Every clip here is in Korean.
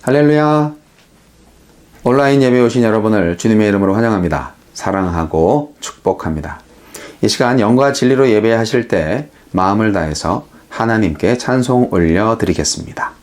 할렐루야. 온라인 예배 오신 여러분을 주님의 이름으로 환영합니다. 사랑하고 축복합니다. 이 시간 영과 진리로 예배하실 때 마음을 다해서 하나님께 찬송 올려드리겠습니다.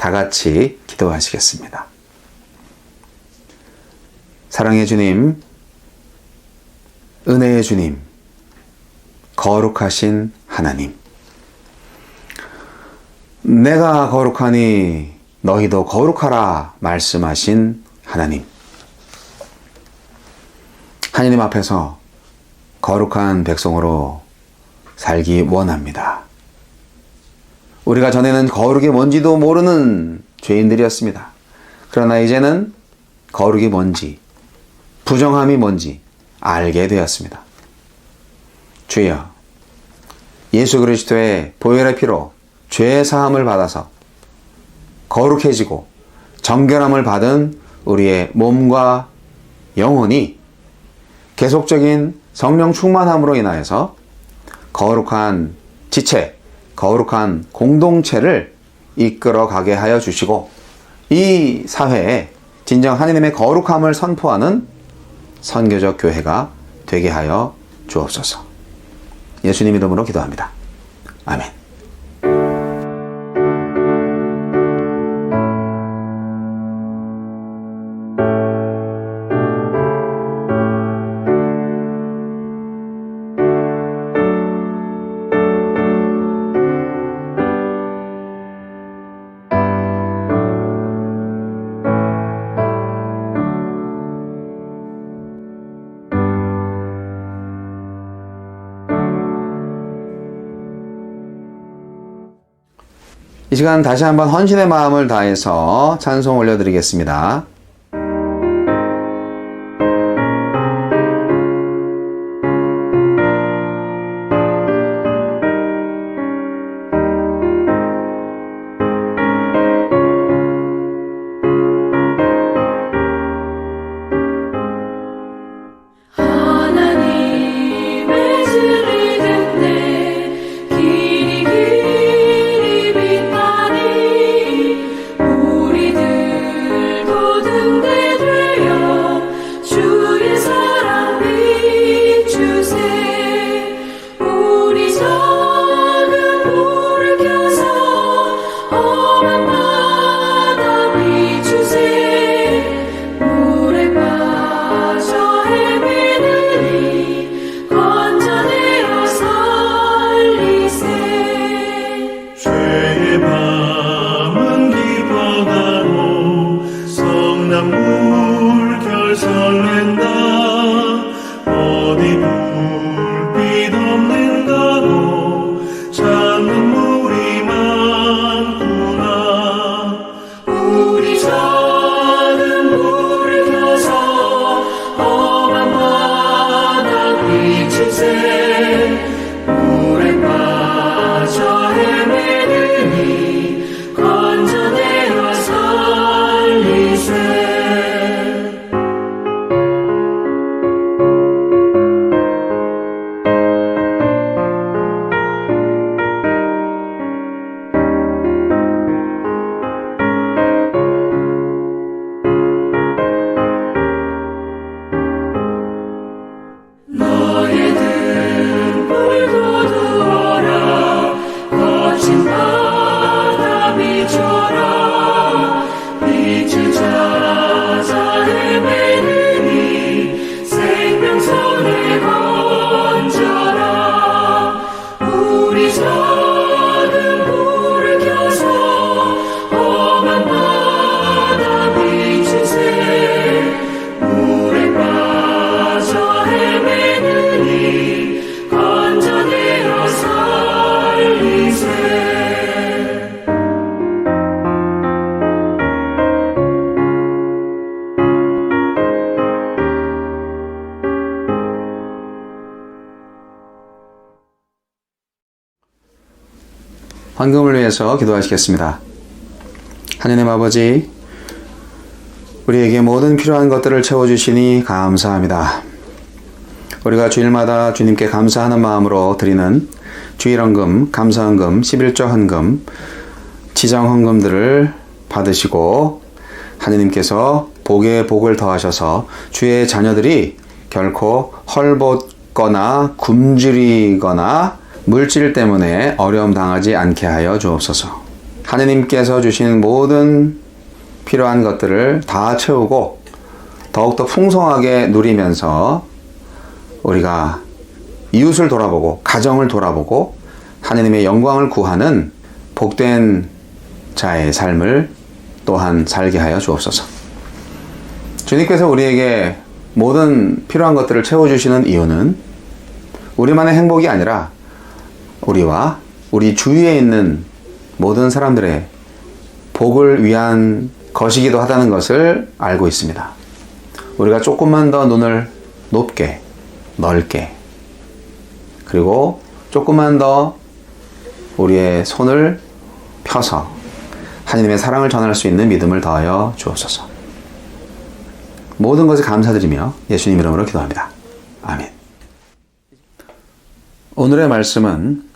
다 같이 기도하시겠습니다. 사랑의 주님, 은혜의 주님, 거룩하신 하나님, 내가 거룩하니 너희도 거룩하라 말씀하신 하나님, 하나님 앞에서 거룩한 백성으로 살기 원합니다. 우리가 전에는 거룩이 뭔지도 모르는 죄인들이었습니다. 그러나 이제는 거룩이 뭔지, 부정함이 뭔지 알게 되었습니다. 주여, 예수 그리스도의 보혈의 피로 죄 사함을 받아서 거룩해지고 정결함을 받은 우리의 몸과 영혼이 계속적인 성령 충만함으로 인하여서 거룩한 지체, 거룩한 공동체를 이끌어가게 하여 주시고 이 사회에 진정 하나님의 거룩함을 선포하는 선교적 교회가 되게 하여 주옵소서. 예수님 이름으로 기도합니다. 아멘. 시간 다시 한번 헌신의 마음을 다해서 찬송 올려드리겠습니다. 헌금을 위해서 기도하시겠습니다. 하느님 아버지, 우리에게 모든 필요한 것들을 채워주시니 감사합니다. 우리가 주일마다 주님께 감사하는 마음으로 드리는 주일헌금, 감사헌금, 11조 헌금, 지정헌금들을 받으시고 하느님께서 복에 복을 더하셔서 주의 자녀들이 결코 헐벗거나 굶주리거나 물질 때문에 어려움 당하지 않게 하여 주옵소서. 하느님께서 주신 모든 필요한 것들을 다 채우고 더욱더 풍성하게 누리면서 우리가 이웃을 돌아보고 가정을 돌아보고 하느님의 영광을 구하는 복된 자의 삶을 또한 살게 하여 주옵소서. 주님께서 우리에게 모든 필요한 것들을 채워주시는 이유는 우리만의 행복이 아니라 우리와 우리 주위에 있는 모든 사람들의 복을 위한 것이기도 하다는 것을 알고 있습니다. 우리가 조금만 더 눈을 높게, 넓게, 그리고 조금만 더 우리의 손을 펴서 하나님의 사랑을 전할 수 있는 믿음을 더하여 주옵소서. 모든 것에 감사드리며 예수님 이름으로 기도합니다. 아멘. 오늘의 말씀은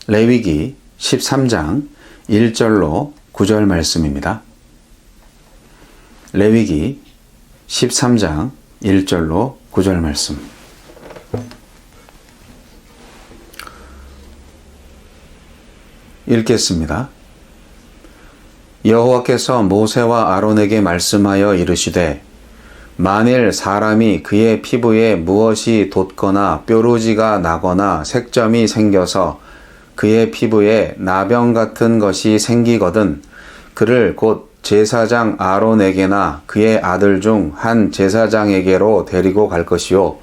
레위기 13장 1절로 9절 말씀입니다. 레위기 13장 1절로 9절 말씀. 읽겠습니다. 여호와께서 모세와 아론에게 말씀하여 이르시되 만일 사람이 그의 피부에 무엇이 돋거나 뾰루지가 나거나 색점이 생겨서 그의 피부에 나병 같은 것이 생기거든 그를 곧 제사장 아론에게나 그의 아들 중 한 제사장에게로 데리고 갈 것이요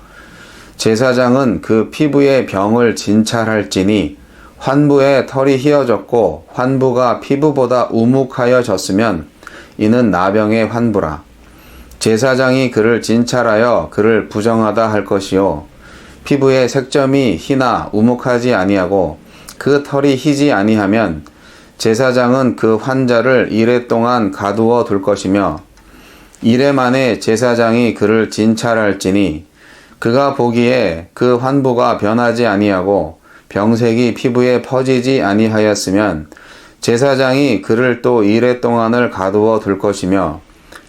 제사장은 그 피부의 병을 진찰할지니 환부의 털이 휘어졌고 환부가 피부보다 우묵하여졌으면 이는 나병의 환부라. 제사장이 그를 진찰하여 그를 부정하다 할 것이요 피부의 색점이 희나 우묵하지 아니하고 그 털이 희지 아니하면 제사장은 그 환자를 이레 동안 가두어 둘 것이며 이레 만에 제사장이 그를 진찰할지니 그가 보기에 그 환부가 변하지 아니하고 병색이 피부에 퍼지지 아니하였으면 제사장이 그를 또 이레 동안을 가두어 둘 것이며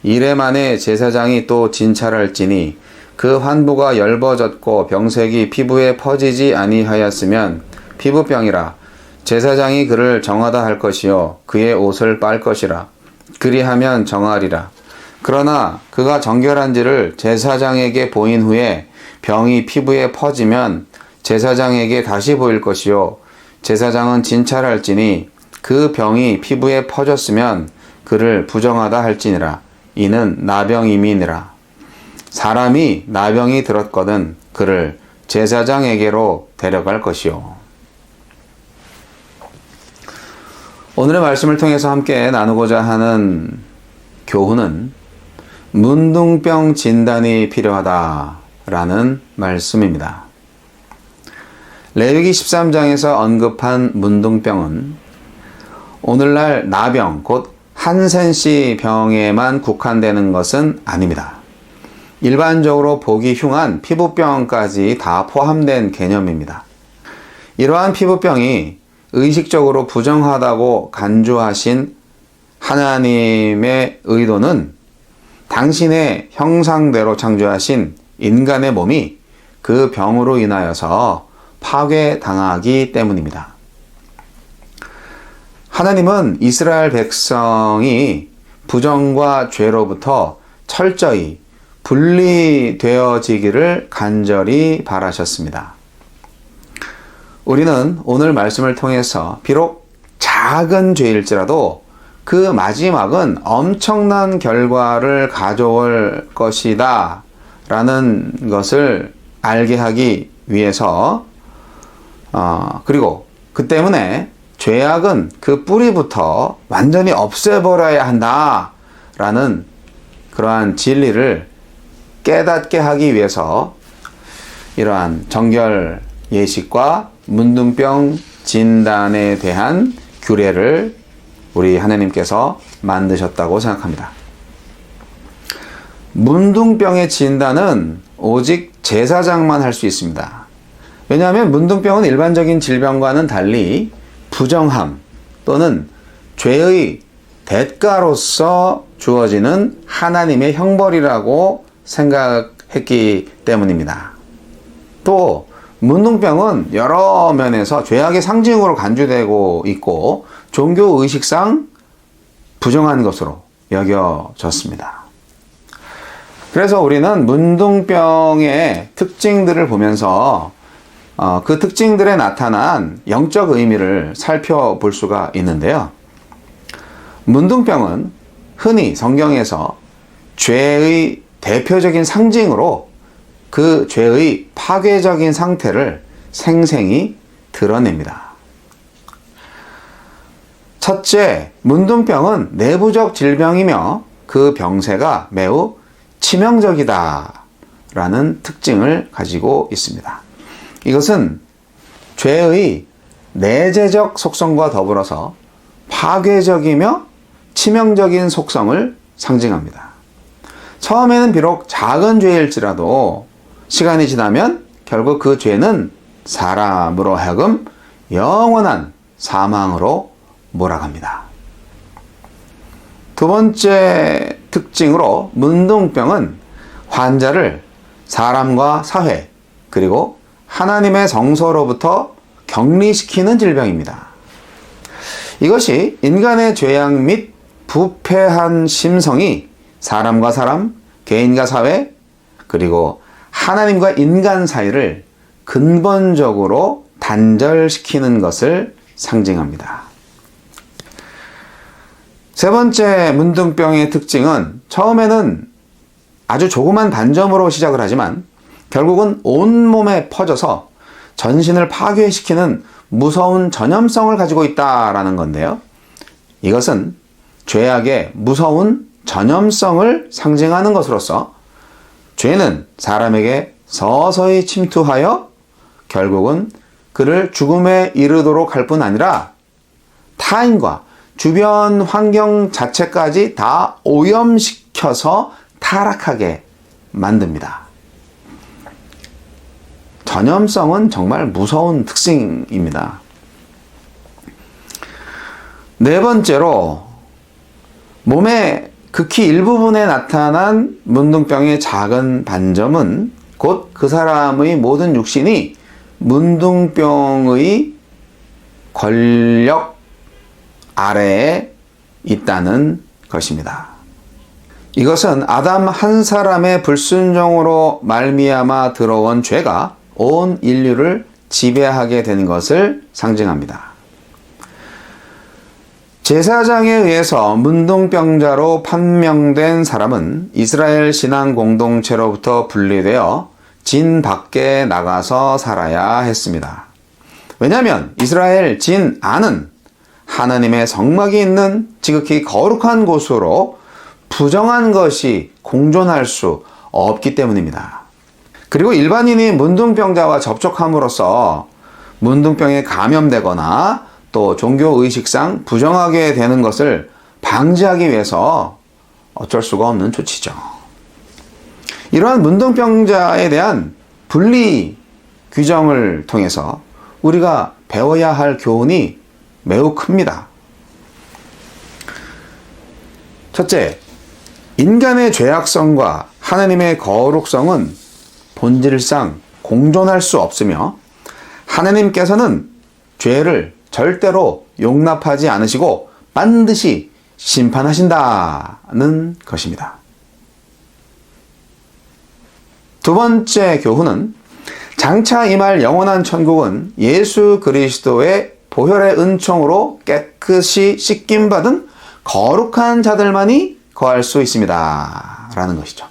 이레 만에 제사장이 또 진찰할지니 그 환부가 엷어졌고 병색이 피부에 퍼지지 아니하였으면 피부병이라. 제사장이 그를 정하다 할 것이요 그의 옷을 빨 것이라. 그리하면 정하리라. 그러나 그가 정결한지를 제사장에게 보인 후에 병이 피부에 퍼지면 제사장에게 다시 보일 것이요 제사장은 진찰할지니 그 병이 피부에 퍼졌으면 그를 부정하다 할지니라. 이는 나병임이니라. 사람이 나병이 들었거든 그를 제사장에게로 데려갈 것이요. 오늘의 말씀을 통해서 함께 나누고자 하는 교훈은 문둥병 진단이 필요하다라는 말씀입니다. 레위기 13장에서 언급한 문둥병은 오늘날 나병, 곧 한센씨 병에만 국한되는 것은 아닙니다. 일반적으로 보기 흉한 피부병까지 다 포함된 개념입니다. 이러한 피부병이 의식적으로 부정하다고 간주하신 하나님의 의도는 당신의 형상대로 창조하신 인간의 몸이 그 병으로 인하여서 파괴당하기 때문입니다. 하나님은 이스라엘 백성이 부정과 죄로부터 철저히 분리되어지기를 간절히 바라셨습니다. 우리는 오늘 말씀을 통해서 비록 작은 죄일지라도 그 마지막은 엄청난 결과를 가져올 것이다 라는 것을 알게 하기 위해서 그리고 그 때문에 죄악은 그 뿌리부터 완전히 없애버려야 한다 라는 그러한 진리를 깨닫게 하기 위해서 이러한 정결 예식과 문둥병 진단에 대한 규례를 우리 하나님께서 만드셨다고 생각합니다. 문둥병의 진단은 오직 제사장만 할 수 있습니다. 왜냐하면 문둥병은 일반적인 질병과는 달리 부정함 또는 죄의 대가로서 주어지는 하나님의 형벌이라고 생각했기 때문입니다. 또 문둥병은 여러 면에서 죄악의 상징으로 간주되고 있고 종교의식상 부정한 것으로 여겨졌습니다. 그래서 우리는 문둥병의 특징들을 보면서 그 특징들에 나타난 영적 의미를 살펴볼 수가 있는데요. 문둥병은 흔히 성경에서 죄의 대표적인 상징으로 그 죄의 파괴적인 상태를 생생히 드러냅니다. 첫째, 문둥병은 내부적 질병이며 그 병세가 매우 치명적이다라는 특징을 가지고 있습니다. 이것은 죄의 내재적 속성과 더불어서 파괴적이며 치명적인 속성을 상징합니다. 처음에는 비록 작은 죄일지라도 시간이 지나면 결국 그 죄는 사람으로 하여금 영원한 사망으로 몰아갑니다. 두 번째 특징으로 문둥병은 환자를 사람과 사회 그리고 하나님의 성소로부터 격리시키는 질병입니다. 이것이 인간의 죄악 및 부패한 심성이 사람과 사람, 개인과 사회, 그리고 하나님과 인간 사이를 근본적으로 단절시키는 것을 상징합니다. 세 번째 문둥병의 특징은 처음에는 아주 조그만 단점으로 시작을 하지만 결국은 온몸에 퍼져서 전신을 파괴시키는 무서운 전염성을 가지고 있다라는 건데요. 이것은 죄악의 무서운 전염성을 상징하는 것으로서 죄는 사람에게 서서히 침투하여 결국은 그를 죽음에 이르도록 할 뿐 아니라 타인과 주변 환경 자체까지 다 오염시켜서 타락하게 만듭니다. 전염성은 정말 무서운 특징입니다. 네 번째로, 몸의 극히 일부분에 나타난 문둥병의 작은 반점은 곧 그 사람의 모든 육신이 문둥병의 권력 아래에 있다는 것입니다. 이것은 아담 한 사람의 불순종으로 말미암아 들어온 죄가 온 인류를 지배하게 된 것을 상징합니다. 제사장에 의해서 문둥병자로 판명된 사람은 이스라엘 신앙 공동체로부터 분리되어 진 밖에 나가서 살아야 했습니다. 왜냐하면 이스라엘 진 안은 하나님의 성막이 있는 지극히 거룩한 곳으로 부정한 것이 공존할 수 없기 때문입니다. 그리고 일반인이 문둥병자와 접촉함으로써 문둥병에 감염되거나 또 종교의식상 부정하게 되는 것을 방지하기 위해서 어쩔 수가 없는 조치죠. 이러한 문둥병자에 대한 분리 규정을 통해서 우리가 배워야 할 교훈이 매우 큽니다. 첫째, 인간의 죄악성과 하나님의 거룩성은 본질상 공존할 수 없으며 하나님께서는 죄를 절대로 용납하지 않으시고 반드시 심판하신다는 것입니다. 두 번째 교훈은 장차 임할 영원한 천국은 예수 그리스도의 보혈의 은총으로 깨끗이 씻김받은 거룩한 자들만이 거할 수 있습니다. 라는 것이죠.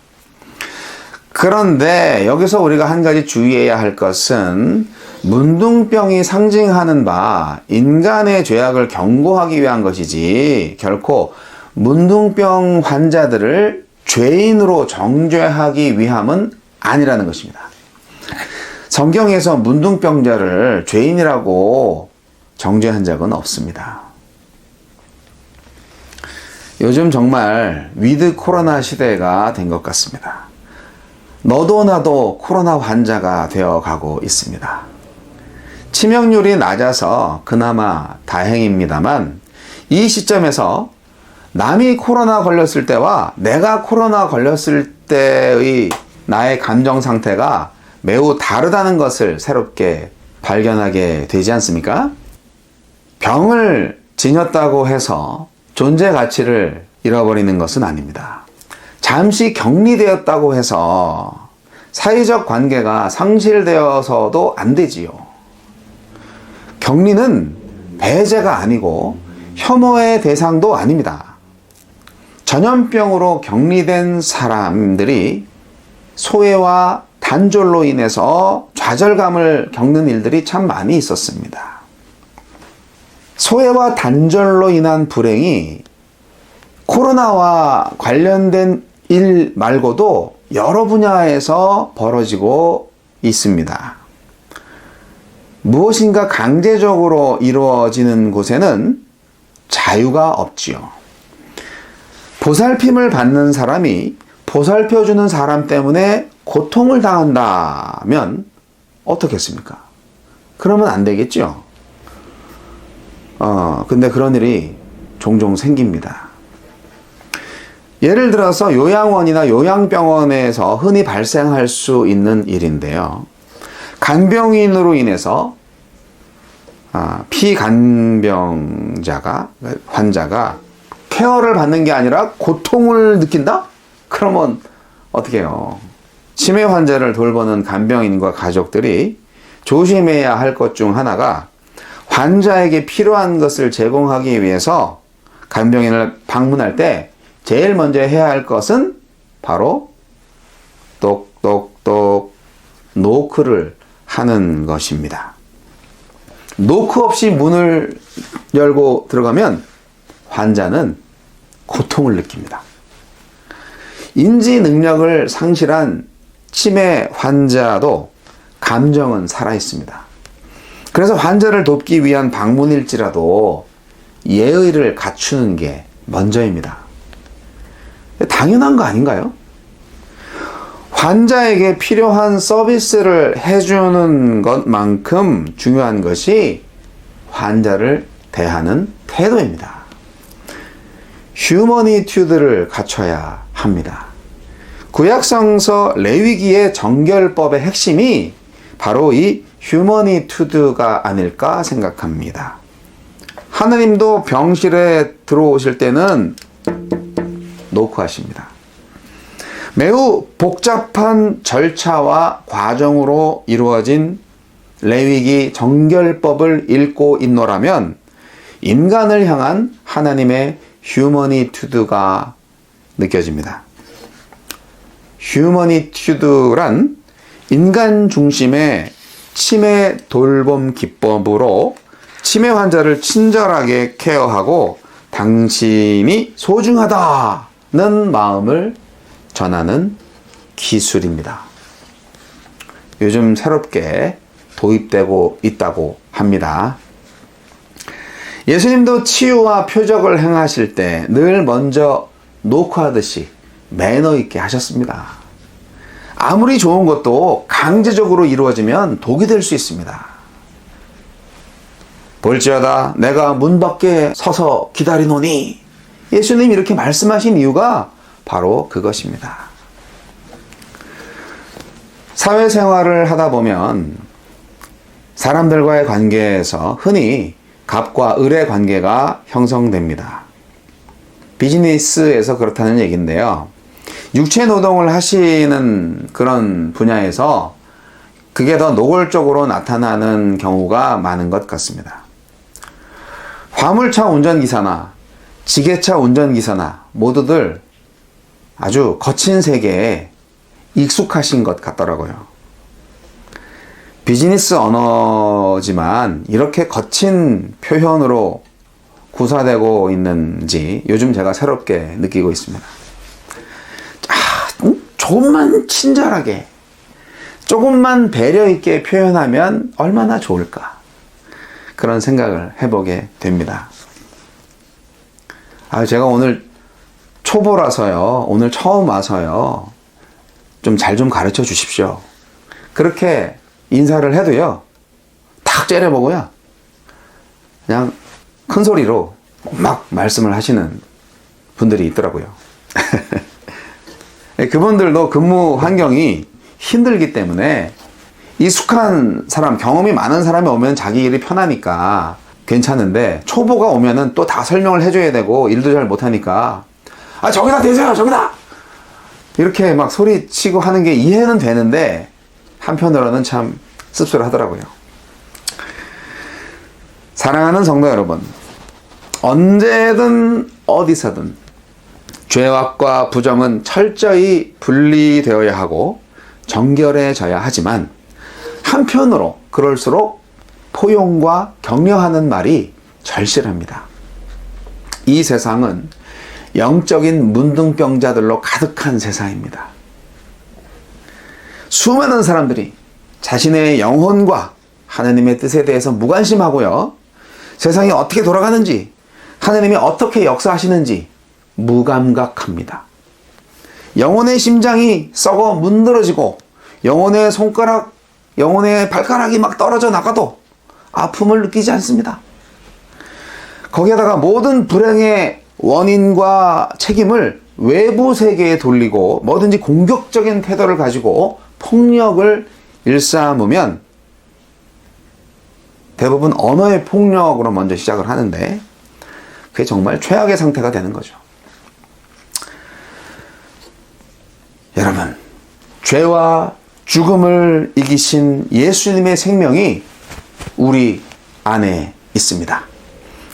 그런데 여기서 우리가 한 가지 주의해야 할 것은 문둥병이 상징하는 바 인간의 죄악을 경고하기 위한 것이지 결코 문둥병 환자들을 죄인으로 정죄하기 위함은 아니라는 것입니다. 성경에서 문둥병자를 죄인이라고 정죄한 적은 없습니다. 요즘 정말 위드 코로나 시대가 된 것 같습니다. 너도 나도 코로나 환자가 되어가고 있습니다. 치명률이 낮아서 그나마 다행입니다만 이 시점에서 남이 코로나 걸렸을 때와 내가 코로나 걸렸을 때의 나의 감정 상태가 매우 다르다는 것을 새롭게 발견하게 되지 않습니까? 병을 지녔다고 해서 존재 가치를 잃어버리는 것은 아닙니다. 잠시 격리되었다고 해서 사회적 관계가 상실되어서도 안 되지요. 격리는 배제가 아니고 혐오의 대상도 아닙니다. 전염병으로 격리된 사람들이 소외와 단절로 인해서 좌절감을 겪는 일들이 참 많이 있었습니다. 소외와 단절로 인한 불행이 코로나와 관련된 일 말고도 여러 분야에서 벌어지고 있습니다. 무엇인가 강제적으로 이루어지는 곳에는 자유가 없지요. 보살핌을 받는 사람이 보살펴주는 사람 때문에 고통을 당한다면 어떻겠습니까? 그러면 안 되겠죠. 근데 그런 일이 종종 생깁니다. 예를 들어서 요양원이나 요양병원에서 흔히 발생할 수 있는 일인데요. 간병인으로 인해서 환자가 케어를 받는 게 아니라 고통을 느낀다? 그러면 어떻게 해요? 치매 환자를 돌보는 간병인과 가족들이 조심해야 할 것 중 하나가 환자에게 필요한 것을 제공하기 위해서 간병인을 방문할 때 제일 먼저 해야 할 것은 바로 똑똑똑 노크를 하는 것입니다. 노크 없이 문을 열고 들어가면 환자는 고통을 느낍니다. 인지 능력을 상실한 치매 환자도 감정은 살아있습니다. 그래서 환자를 돕기 위한 방문일지라도 예의를 갖추는 게 먼저입니다. 당연한 거 아닌가요? 환자에게 필요한 서비스를 해주는 것만큼 중요한 것이 환자를 대하는 태도입니다. 휴머니튜드를 갖춰야 합니다. 구약성서 레위기의 정결법의 핵심이 바로 이 휴머니튜드가 아닐까 생각합니다. 하느님도 병실에 들어오실 때는 노크하십니다. 매우 복잡한 절차와 과정으로 이루어진 레위기 정결법을 읽고 있노라면 인간을 향한 하나님의 휴머니튜드가 느껴집니다. 휴머니튜드란 인간 중심의 치매 돌봄 기법으로 치매 환자를 친절하게 케어하고 당신이 소중하다는 마음을 전하는 기술입니다. 요즘 새롭게 도입되고 있다고 합니다. 예수님도 치유와 표적을 행하실 때 늘 먼저 노크하듯이 매너 있게 하셨습니다. 아무리 좋은 것도 강제적으로 이루어지면 독이 될 수 있습니다. 볼지어다 내가 문 밖에 서서 기다리노니, 예수님이 이렇게 말씀하신 이유가 바로 그것입니다. 사회생활을 하다 보면 사람들과의 관계에서 흔히 갑과 을의 관계가 형성됩니다. 비즈니스에서 그렇다는 얘기인데요. 육체 노동을 하시는 그런 분야에서 그게 더 노골적으로 나타나는 경우가 많은 것 같습니다. 화물차 운전기사나 지게차 운전기사나 모두들 아주 거친 세계에 익숙하신 것 같더라고요. 비즈니스 언어지만 이렇게 거친 표현으로 구사되고 있는지 요즘 제가 새롭게 느끼고 있습니다. 조금만 친절하게, 조금만 배려 있게 표현하면 얼마나 좋을까, 그런 생각을 해보게 됩니다. 제가 오늘 초보라서요, 오늘 처음 와서요, 좀 잘 좀 가르쳐 주십시오. 그렇게 인사를 해도요, 탁 째려보고요, 그냥 큰 소리로 막 말씀을 하시는 분들이 있더라고요. 그분들도 근무 환경이 힘들기 때문에 익숙한 사람, 경험이 많은 사람이 오면 자기 일이 편하니까 괜찮은데, 초보가 오면은 또 다 설명을 해줘야 되고 일도 잘 못하니까 저기다 대세요, 저기다, 이렇게 막 소리치고 하는 게 이해는 되는데 한편으로는 참 씁쓸하더라고요. 사랑하는 성도 여러분, 언제든 어디서든 죄악과 부정은 철저히 분리되어야 하고 정결해져야 하지만, 한편으로 그럴수록 포용과 격려하는 말이 절실합니다. 이 세상은 영적인 문둥병자들로 가득한 세상입니다. 수많은 사람들이 자신의 영혼과 하나님의 뜻에 대해서 무관심하고요, 세상이 어떻게 돌아가는지, 하나님이 어떻게 역사하시는지 무감각합니다. 영혼의 심장이 썩어 문드러지고 영혼의 손가락, 영혼의 발가락이 막 떨어져 나가도 아픔을 느끼지 않습니다. 거기에다가 모든 불행의 원인과 책임을 외부 세계에 돌리고 뭐든지 공격적인 태도를 가지고 폭력을 일삼으면 대부분 언어의 폭력으로 먼저 시작을 하는데, 그게 정말 최악의 상태가 되는 거죠. 여러분, 죄와 죽음을 이기신 예수님의 생명이 우리 안에 있습니다.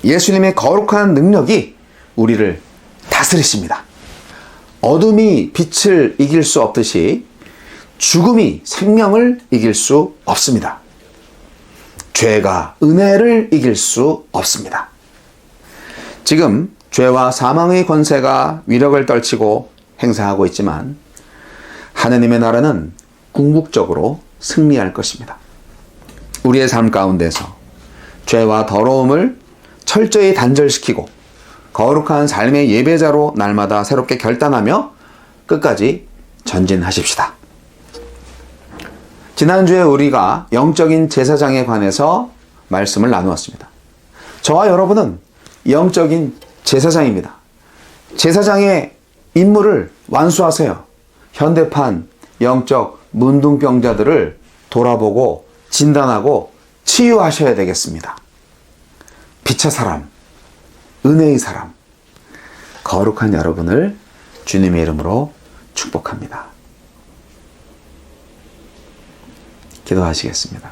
예수님의 거룩한 능력이 우리를 다스리십니다. 어둠이 빛을 이길 수 없듯이 죽음이 생명을 이길 수 없습니다. 죄가 은혜를 이길 수 없습니다. 지금 죄와 사망의 권세가 위력을 떨치고 행사하고 있지만 하느님의 나라는 궁극적으로 승리할 것입니다. 우리의 삶 가운데서 죄와 더러움을 철저히 단절시키고 거룩한 삶의 예배자로 날마다 새롭게 결단하며 끝까지 전진하십시다. 지난주에 우리가 영적인 제사장에 관해서 말씀을 나누었습니다. 저와 여러분은 영적인 제사장입니다. 제사장의 임무를 완수하세요. 현대판 영적 문둥병자들을 돌아보고 진단하고 치유하셔야 되겠습니다. 빛의 사람, 은혜의 사람, 거룩한 여러분을 주님의 이름으로 축복합니다. 기도하시겠습니다.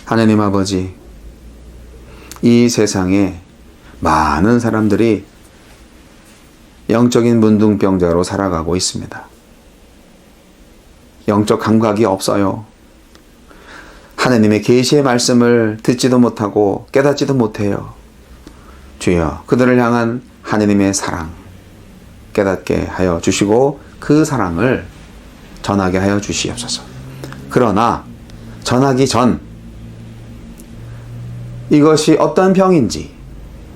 하나님 아버지, 이 세상에 많은 사람들이 영적인 문둥병자로 살아가고 있습니다. 영적 감각이 없어요. 하나님의 계시의 말씀을 듣지도 못하고 깨닫지도 못해요. 주여, 그들을 향한 하나님의 사랑 깨닫게 하여 주시고 그 사랑을 전하게 하여 주시옵소서. 그러나 전하기 전 이것이 어떤 병인지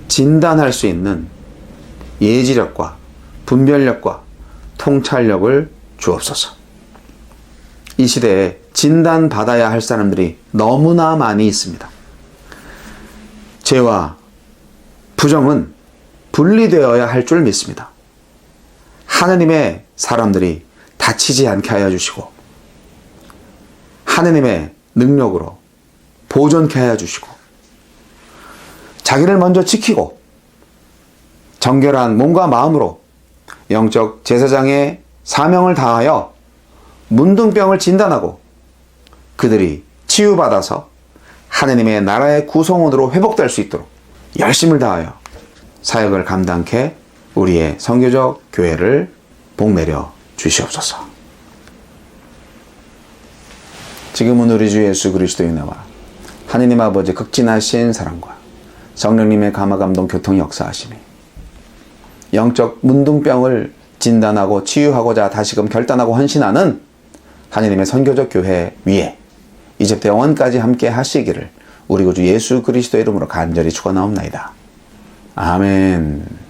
진단할 수 있는 예지력과 분별력과 통찰력을 주옵소서. 이 시대에 진단받아야 할 사람들이 너무나 많이 있습니다. 죄와 부정은 분리되어야 할 줄 믿습니다. 하느님의 사람들이 다치지 않게 하여 주시고 하느님의 능력으로 보존케 하여 주시고 자기를 먼저 지키고 정결한 몸과 마음으로 영적 제사장의 사명을 다하여 문둥병을 진단하고 그들이 치유받아서 하느님의 나라의 구성원으로 회복될 수 있도록 열심을 다하여 사역을 감당케 우리의 선교적 교회를 복내려 주시옵소서. 지금은 우리 주 예수 그리스도의 은혜와 하느님 아버지 극진하신 사랑과 성령님의 감화감동 교통 역사하심이 영적 문둥병을 진단하고 치유하고자 다시금 결단하고 헌신하는 하느님의 선교적 교회 위에 이제부터 영원까지 함께 하시기를 우리 구주 예수 그리스도의 이름으로 간절히 축원하옵나이다. 아멘.